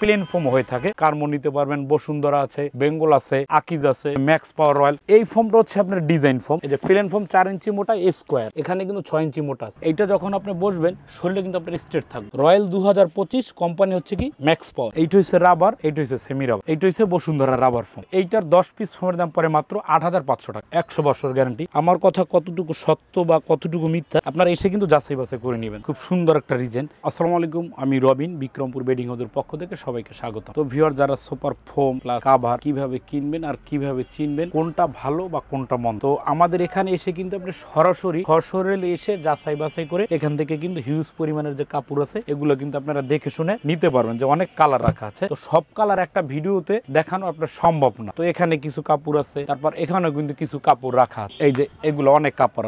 Plane foam হয়ে থাকে। কার্মো নিতে পারবেন, বসুন্ধরা আছে, বেঙ্গল আছে, আকিজ আছে, ম্যাক্স পাওয়ার রয়্যাল। এই ফোমটা হচ্ছে আপনার ডিজাইন ফোম। এই যে প্লেন ফোম 4 ইঞ্চি মোটা স্কোয়ার, এখানে কিন্তু 6 ইঞ্চি মোটা আছে। এইটা যখন আপনি বসবেন শরীরে কিন্তু আপনার স্ট্রেট থাকবে। রয়্যাল 2025 কোম্পানি হচ্ছে কি ম্যাক্স পাওয়ার। এইটা হচ্ছে রাবার, এইটা হচ্ছে সেমি রাবার, এইটা হচ্ছে বসুন্ধরা রাবার ফোম। এইটার 10 পিস ফোমের দাম পড়ে মাত্র 8500 টাকা, 100 বছর গ্যারান্টি। আমার কথা কতটুকু সত্য বা কতটুকু মিথ্যা আপনারা এসে কিন্তু যাচাই বাছাই করে নেবেন। খুব সুন্দর একটা রিজেন। আসসালামু আলাইকুম, আমি রবিন, বিক্রমপুর বেডিং হাউসের পক্ষ থেকে সবাইকে স্বাগত। তো ভিউয়ার, যারা সুপার ফোম প্লাস কাভার কিভাবে কিনবেন আর কিভাবে চিনবেন কোনটা ভালো বা কোনটা মন্দ, তো আমাদের এখানে এসে কিন্তু আপনি সরাসরি এসে যাচাই বাছাই করে এখান থেকে কিন্তু হিউজ পরিমাণের যে কাপড় আছে এগুলো কিন্তু আপনারা দেখে শুনে নিতে পারবেন। যে অনেক কালার রাখা আছে, তো সব কালার একটা ভিডিওতে দেখানো আপনার সম্ভব না। তো এখানে কিছু কাপড় আছে, তারপর এখানেও কিন্তু কিছু কাপড় রাখা আছে। এই যে এগুলো অনেক কাপড়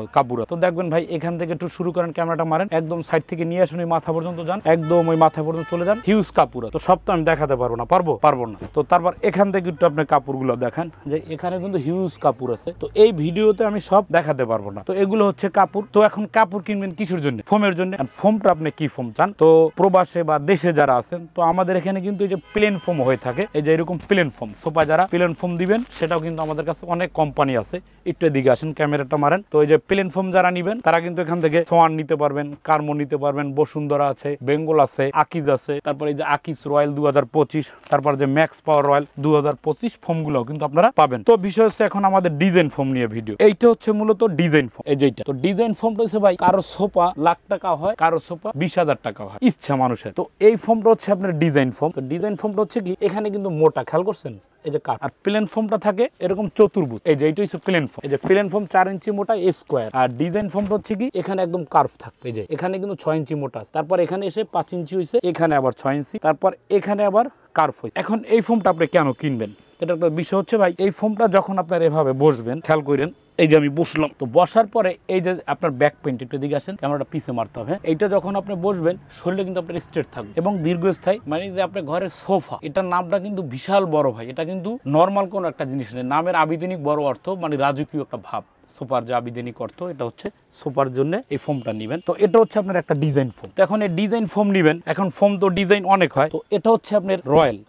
তো দেখবেন ভাই, এখান থেকে একটু শুরু করেন, ক্যামেরাটা মারেন, একদম সাইড থেকে নিয়ে আসুন, ওই মাথা পর্যন্ত যান, একদম ওই মাথা পর্যন্ত চলে যান। হিউজ কাপড়, তো সব তো আমি দেখাতে পারবো না, পারবো না। তো তারপর এখান থেকে একটু আপনি কাপড়গুলো দেখান, যে এখানে কিন্তু হিউজ কাপড় আছে। তো এই ভিডিওতে আমি সব দেখাতে পারবো না। তো এগুলো হচ্ছে কাপড়। তো এখন কাপড় কিনবেন কিসের জন্য? ফোমের জন্য। ফোমটা আপনি কি ফোম চান? তো প্রবাসে বা দেশে যারা আছেন, তো আমাদের এখানে কিন্তু এই যে প্লেন ফোম হয়ে থাকে, এই যে এরকম প্লেন ফোম সোফা যারা প্লেন ফোম দিবেন, সেটাও কিন্তু আমাদের কাছে অনেক কোম্পানি আছে। একটু এদিকে আসেন, ক্যামেরাটা মারেন। তো এই যে প্লেন ফোম যারা নিবেন তারা কিন্তু এখান থেকে সোয়ান নিতে পারবেন, কার্মো নিতে পারবেন, বসুন্ধরা আছে, বেঙ্গল আছে, আকিজ আছে, তারপর এই যে আকিজ রয়্যাল 2025, তারপর যে ম্যাক্স পাওয়ার রয়্যাল 2025 ফোম গুলো কিন্তু আপনারা পাবেন। তো বিষয় হচ্ছে এখন আমাদের ডিজাইন ফোম নিয়ে ভিডিও। এইটা হচ্ছে মূলত ডিজাইন ফোম। এই যেটা তো ডিজাইন ফোমটা হচ্ছে ভাই, কারো সোফা লাখ টাকা হয়, কারো সোফা 20,000 টাকা হয়, ইচ্ছা মানুষের। তো এই ফোমটা হচ্ছে আপনার ডিজাইন ফোম। তো ডিজাইন ফোমটা হচ্ছে কি, এখানে কিন্তু মোটা, খেয়াল করছেন এই যে কাঠ। আর প্লেন ফোমটা থাকে এরকম চতুর্ভুজ। এই যে এইটা হচ্ছে প্লেন ফোম। এই যে প্লেন ফোম 4 ইঞ্চি মোটা স্কোয়ার। আর ডিজাইন ফোমটা হচ্ছে কি, এখানে একদম কার্ভ থাকবে। এই যে এখানে কিন্তু 6 ইঞ্চি মোটা আছে, তারপর এখানে এসে 5 ইঞ্চি হয়েছে, এখানে আবার 6 ইঞ্চি, তারপর এখানে আবার কার্ভ হয়েছে। এখন এই ফোমটা আপনি কেন কিনবেন? এটা একটা বিষয় হচ্ছে ভাই, এই ফোমটা যখন আপনার এভাবে বসবেন, খেয়াল করেন, এই যে আমি বসলাম, তো বসার পরে এই যে আপনার ব্যাক পেইন্ট, একটু দিকে আসেন, ক্যামেরাটা পিছে মারতে হবে। এইটা যখন আপনি বসবেন শরীরে কিন্তু আপনার স্ট্রেট থাকবে এবং দীর্ঘস্থায়ী। মানে যে আপনার ঘরের সোফা, এটার নামটা কিন্তু বিশাল বড় ভাই। এটা কিন্তু নর্মাল কোন একটা জিনিস নেই, নামের আবিধানিক বড় অর্থ, মানে রাজকীয় একটা ভাব। সোফার যে আবিধানিক অর্থ, এটা হচ্ছে সোফার জন্য এই ফোমটা নিবেন। তো এটা হচ্ছে আপনার একটা ডিজাইন ফোম। তো এখন এই ডিজাইন ফোম নিবেন। এখন ফোম তো ডিজাইন অনেক হয়, তো এটা হচ্ছে আপনার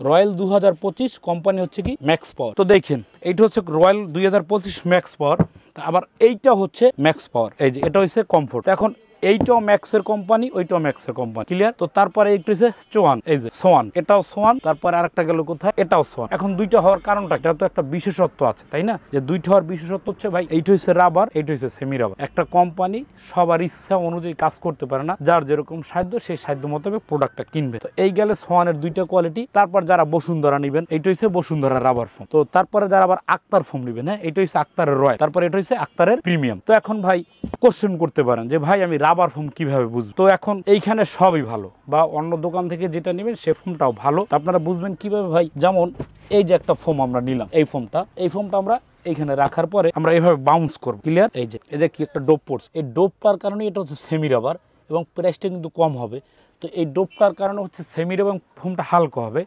রয়্যাল 2025 কোম্পানি হচ্ছে কি ম্যাক্স পাওয়ার। তো দেখেন এইটা হচ্ছে রয়্যাল 2025 ম্যাক্স পাওয়ার। আবার এইটা হচ্ছে ম্যাক্স পাওয়ার। এই যে এটা হচ্ছে কমফোর্ট। এখন এইটাও ম্যাক্সের কোম্পানি, ওইটাও ম্যাক্সের কোম্পানি, ক্লিয়ার? তো তারপরে একটু হচ্ছে সোয়ান, এই যে সোয়ান, এটাও সোয়ান, তারপরে আরেকটা গেল কোথায়, এটাও সোয়ান। এখন দুইটা হওয়ার কারণটা, এটা তো একটা বিশেষত্ব আছে, তাই না? যে দুইটা হওয়ার বিশেষত্ব হচ্ছে ভাই, এইটা হচ্ছে রাবার, এইটা হচ্ছে সেমি রাবার। একটা কোম্পানি সবার ইচ্ছা অনুযায়ী কাজ করতে পারে না, যার যেরকম সাধ্য সেই সাধ্য মোতাবেক প্রোডাক্টটা কিনবে। তো এই গেলে সোয়ানের দুইটা কোয়ালিটি। তারপর যারা বসুন্ধরা নিবেন, এইটা হচ্ছে বসুন্ধরা রাবার ফোম। তো তারপরে যারা আবার আক্তার ফোম নিবেন, হ্যাঁ, এটা হচ্ছে আক্তারের রয়্যাল, তারপরে এটা হচ্ছে আক্তারের প্রিমিয়াম। তো এখন ভাই কোশ্চেন করতে পারেন যে ভাই আমি রাবার ফোম কিভাবে বুঝবো? তো এখন এইখানে সবই ভালো, বা অন্য দোকান থেকে যেটা নেবেন সে ফোমটাও ভালো। তো আপনারা বুঝবেন কিভাবে ভাই? যেমন এই যে একটা ফোম আমরা নিলাম, এই ফোমটা আমরা এইখানে রাখার পরে আমরা এইভাবে বাউন্স করবো, ক্লিয়ার? এই যে কি একটা ডোপ পড়ছে, এই ডোপটার কারণে এটা হচ্ছে সেমি রাবার এবং প্রাইসটা কিন্তু কম হবে। তো এই ডোপটার কারণে হচ্ছে সেমি এবং ফোমটা হালকা হবে।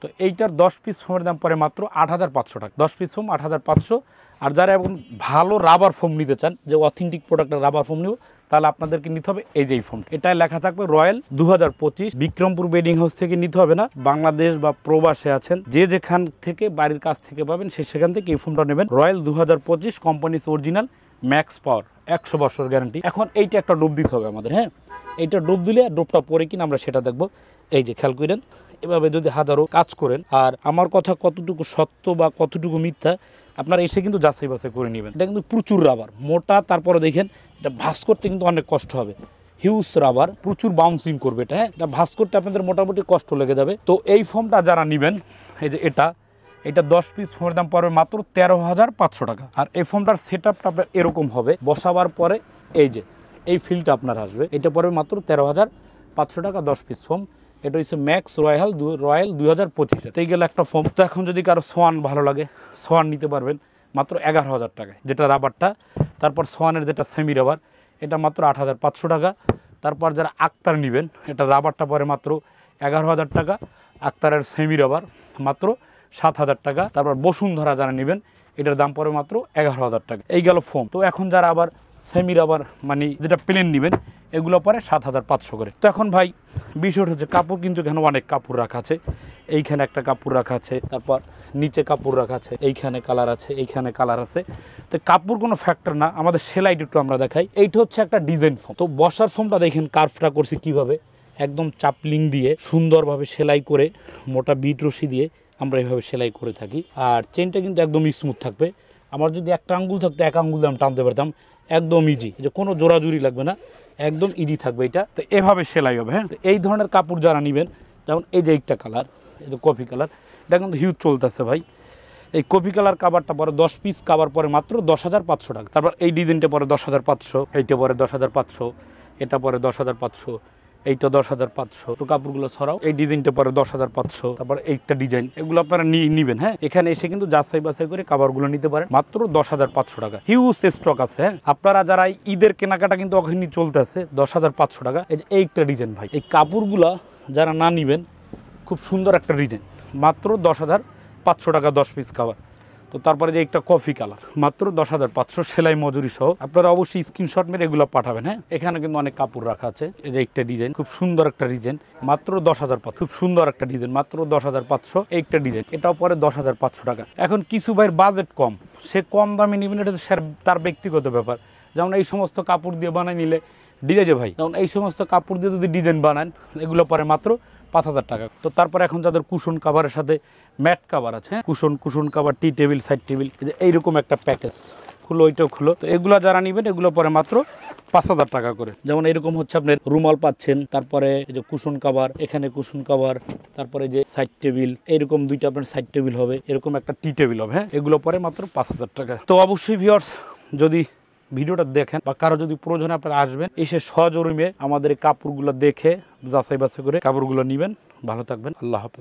তো এইটার 10 পিস ফোমের দাম পড়ে মাত্র 8500 টাকা। 10 পিস ফোম 8500। আর যারা এখন ভালো রাবার ফোম নিতে চান, যে অথেন্টিক প্রোডাক্টের রাবার ফোম নিব, তাহলে আপনাদেরকে নিতে হবে এই যে এই ফোম। এটাই লেখা থাকবে রয়্যাল 2025, বিক্রমপুর বেডিং হাউস থেকে নিতে হবে না। বাংলাদেশ বা প্রবাসে আছেন, যে যেখান থেকে বাড়ির কাছ থেকে পাবেন সেখান থেকে এই ফোমটা নেবেন। রয়্যাল 2025 কোম্পানিজ অরিজিনাল ম্যাক্স পাওয়ার, 100 বছর গ্যারান্টি। এখন এইটা একটা ডোপ দিতে হবে আমাদের, হ্যাঁ, এইটা ডোপ দিলে ডোপটা পরে কিনা আমরা সেটা দেখবো। এই যে খেয়াল করেন, এভাবে যদি হাজারো কাজ করেন, আর আমার কথা কতটুকু সত্য বা কতটুকু মিথ্যা আপনারা এসে কিন্তু যাচাই বাছাই করে নেবেন। এটা কিন্তু প্রচুর রাবার মোটা, তারপরে দেখেন এটা ভাঁজ করতে কিন্তু অনেক কষ্ট হবে। হিউজ রাবার, প্রচুর বাউন্সিং করবে এটা, হ্যাঁ, এটা ভাঁজ করতে আপনাদের মোটামুটি কষ্ট লেগে যাবে। তো এই ফোমটা যারা নেবেন, এই যে এটা 10 পিস ফোমের দাম পড়বে মাত্র 13,500 টাকা। আর এই ফোমটার সেট আপটা আপনার এরকম হবে, বসাবার পরে এই যে এই ফিলটা আপনার আসবে, এটা পড়বে মাত্র 13,500 টাকা 10 পিস ফোম। এটা হচ্ছে ম্যাক্স রয়্যাল 2025। তো এই গেলে একটা ফোম। তো এখন যদি কারো সোয়ান ভালো লাগে, সোয়ান নিতে পারবেন মাত্র 11,000 টাকায়, যেটা রাবারটা। তারপর সোয়ানের যেটা সেমি রাবার, এটা মাত্র 8,500 টাকা। তারপর যারা আক্তার নেবেন, এটা রাবারটা পরে মাত্র 11,000 টাকা, আক্তারের সেমি রাবার মাত্র 7,000 টাকা। তারপর বসুন্ধরা যারা নেবেন, এটার দাম পড়ে মাত্র 11,000 টাকা। এই গেল ফোম। তো এখন যারা আবার সেমি রাবার মানে যেটা প্লেন নেবেন, এগুলো পরে 7500 করে। তো এখন ভাই বিষয়টা হচ্ছে কাপড় কিন্তু এখানে অনেক কাপড় রাখা আছে, এইখানে একটা কাপড় রাখা আছে, তারপর নিচে কাপড় রাখা আছে, এইখানে কালার আছে, এইখানে কালার আছে। তো কাপড় কোনো ফ্যাক্টর না, আমাদের সেলাইটা একটু আমরা দেখাই। এইটা হচ্ছে একটা ডিজাইন ফোম। তো বসার ফোমটা দেখেন কার্ভটা করছি কিভাবে, একদম চাপলিং দিয়ে সুন্দরভাবে সেলাই করে মোটা বিট রশি দিয়ে আমরা এইভাবে সেলাই করে থাকি। আর চেনটা কিন্তু একদম স্মুথ থাকবে। আমার যদি একটা আঙ্গুল থাকতো এক আঙ্গুল দিয়ে আমি টানতে পারতাম, একদম ইজি, যে কোনো জোড়াজুড়ি লাগবে না, একদম ইজি থাকবে এটা। তো এভাবে সেলাই হবে। হ্যাঁ, তো এই ধরনের কাপড় যারা নেবেন, যেমন এই যে একটা কালার, এই যে কফি কালার, এটা কিন্তু হিউজ চলতেছে ভাই। এই কফি কালার কাভারটা পরে 10 পিস কাভার পরে মাত্র 10,500 টাকা। তারপর এই ডিজাইনটা পরে 10,500, এইটা পরে 10,500, এটা পরে 10,500, এইটা 10,500। তো কাপড়গুলো ছড়াও, এই ডিজাইনটা পরে 10,500। তারপর এইটা ডিজাইন, এগুলো আপনারা নিবেন। হ্যাঁ, এখানে এসে কিন্তু যাচাই বাছাই করে কাভারগুলো নিতে পারেন মাত্র 10,500 টাকা। হিউজ স্টক আছে। হ্যাঁ, আপনারা যারা ঈদের কেনাকাটা কিন্তু ওখানে চলতেছে 10,500 টাকা। এই যে এইটা ডিজাইন ভাই, এই কাপড়গুলা যারা না নিবেন, খুব সুন্দর একটা ডিজাইন, মাত্র 10,500 টাকা 10 পিস কাভার। তো তারপরে যে একটা কফি কালার, মাত্র 10,500 সেলাই মজুরি সহ। আপনারা অবশ্যই স্ক্রিনশট মেরে এগুলো পাঠাবেন। হ্যাঁ, এখানে কিন্তু অনেক কাপড় রাখা আছে। এই যে একটা ডিজাইন, খুব সুন্দর একটা ডিজাইন, মাত্র 10,500। খুব সুন্দর একটা ডিজাইন, মাত্র 10,500। একটা ডিজাইন, এটাও পরে 10,500 টাকা। এখন কিছু ভাইয়ের বাজেট কম, সে কম দামে নেবেন, এটা তার ব্যক্তিগত ব্যাপার। যেমন এই সমস্ত কাপড় দিয়ে বানাই নিলে ডিজাইন ভাই, যেমন এই সমস্ত কাপড় দিয়ে যদি ডিজাইন বানান, এগুলো পরে মাত্র 5,000 টাকা। তো তারপরে এখন যাদের কুশন কাভারের সাথে ম্যাট কাভার আছে, কুশন কাভার, টি টেবিল, সাইড টেবিল, এইরকম একটা প্যাকেজ, খুলো ওইটাও খুলো। তো এগুলো যারা নেবেন, এগুলো পরে মাত্র 5,000 টাকা করে। যেমন এরকম হচ্ছে আপনার রুমাল পাচ্ছেন, তারপরে এই যে কুশন কাভার, এখানে কুশন কাভার, তারপরে যে সাইড টেবিল, এইরকম দুইটা আপনার সাইড টেবিল হবে, এরকম একটা টি টেবিল হবে। হ্যাঁ, এগুলো পরে মাত্র 5,000 টাকা। তো অবশ্যই ভিউয়ার্স, যদি ভিডিওটা দেখেন বা কারো যদি প্রয়োজন আপনারা আসবেন, এসে সজরুমে আমাদের কাপড়গুলো দেখে যাচাই বাছাই করে কাপড়গুলো নেবেন। ভালো থাকবেন, আল্লাহ হাফেজ।